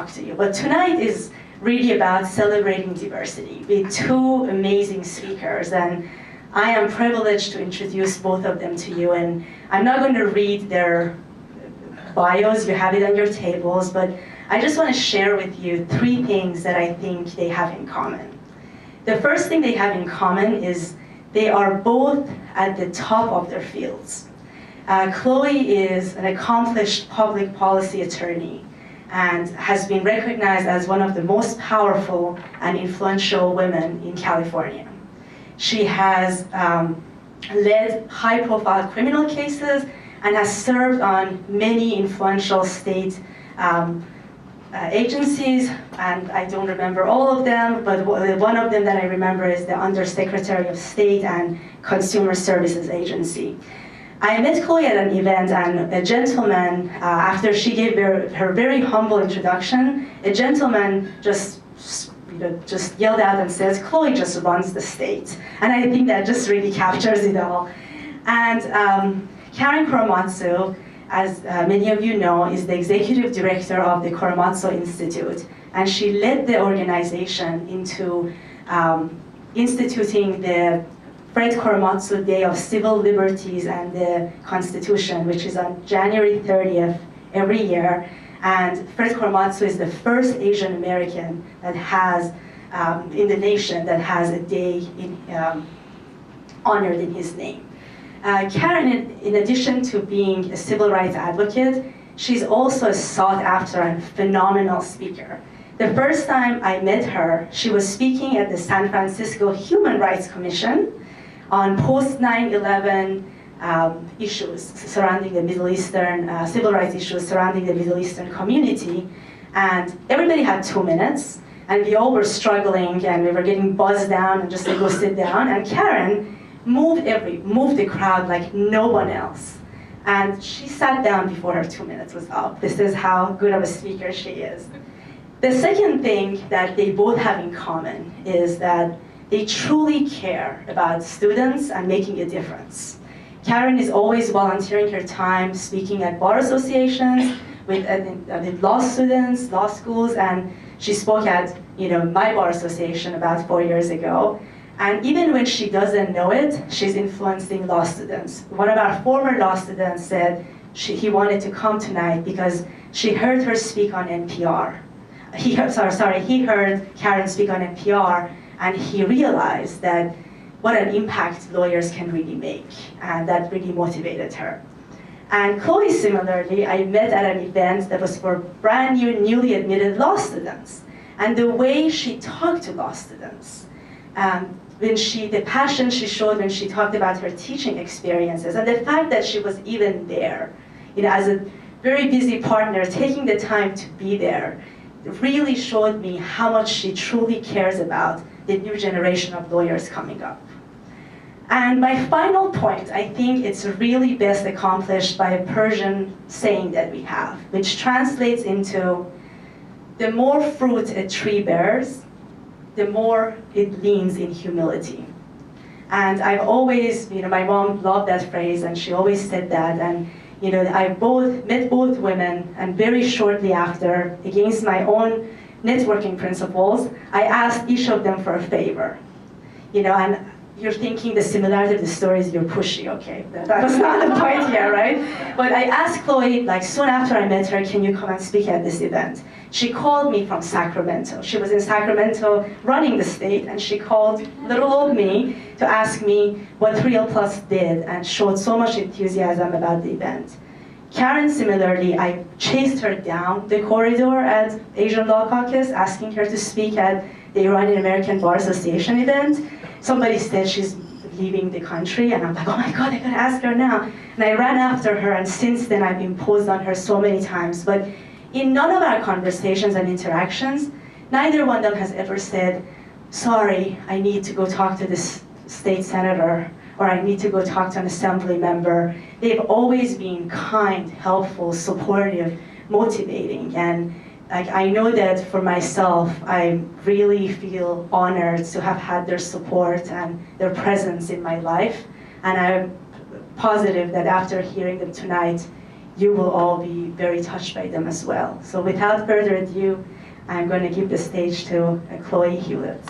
talk to you. But tonight is really about celebrating diversity with two amazing speakers, and I am privileged to introduce both of them to you. And I'm not going to read their bios, you have it on your tables, but I just want to share with you three things that I think they have in common. The first thing they have in common is they are both at the top of their fields. Chloe is an accomplished public policy attorney and has been recognized as one of the most powerful and influential women in California. She has led high-profile criminal cases and has served on many influential state agencies, and I don't remember all of them, but one of them that I remember is the Undersecretary of State and Consumer Services Agency. I met Chloe at an event, and a gentleman, after she gave her very humble introduction, a gentleman just yelled out and says, "Chloe just runs the state." And I think that just really captures it all. And Karen Korematsu, as many of you know, is the executive director of the Korematsu Institute, and she led the organization into instituting the Fred Korematsu Day of Civil Liberties and the Constitution, which is on January 30th every year. And Fred Korematsu is the first Asian American that has, in the nation, that has a day honored in his name. Karen, in addition to being a civil rights advocate, she's also a sought-after and phenomenal speaker. The first time I met her, she was speaking at the San Francisco Human Rights Commission on post-9/11 issues surrounding the Middle Eastern, civil rights issues surrounding the Middle Eastern community. And everybody had 2 minutes, and we all were struggling, and we were getting buzzed down and just like, go sit down. And Karen moved the crowd like no one else. And she sat down before her 2 minutes was up. This is how good of a speaker she is. The second thing that they both have in common is that they truly care about students and making a difference. Karen is always volunteering her time, speaking at bar associations, with law students, law schools, and she spoke at my bar association about 4 years ago. And even when she doesn't know it, she's influencing law students. One of our former law students said he wanted to come tonight because she heard her speak on NPR. He heard Karen speak on NPR, and he realized that what an impact lawyers can really make, and that really motivated her. And Chloe, similarly, I met at an event that was for brand new, newly admitted law students. And the way she talked to law students, the passion she showed when she talked about her teaching experiences, and the fact that she was even there, as a very busy partner, taking the time to be there, really showed me how much she truly cares about the new generation of lawyers coming up. And my final point, I think it's really best accomplished by a Persian saying that we have, which translates into, the more fruit a tree bears, the more it leans in humility. And I've always, my mom loved that phrase, and she always said that. And I met both women, and very shortly after, against my own networking principles, I asked each of them for a favor. And you're thinking the similarity of the stories, you're pushy, okay? That was not the point here, right? But I asked Chloe, soon after I met her, can you come and speak at this event? She called me from Sacramento. She was in Sacramento running the state, and she called little old me to ask me what Real Plus did, and showed so much enthusiasm about the event. Karen, similarly, I chased her down the corridor at Asian Law Caucus, asking her to speak at the Iranian American Bar Association event. Somebody said she's leaving the country, and I'm like, oh my God, I gotta ask her now. And I ran after her, and since then I've imposed on her so many times. But in none of our conversations and interactions, neither one of them has ever said, sorry, I need to go talk to this state senator, or I need to go talk to an assembly member. They've always been kind, helpful, supportive, motivating. And I know that for myself, I really feel honored to have had their support and their presence in my life. And I'm positive that after hearing them tonight, you will all be very touched by them as well. So without further ado, I'm going to give the stage to Chloe Hewlett.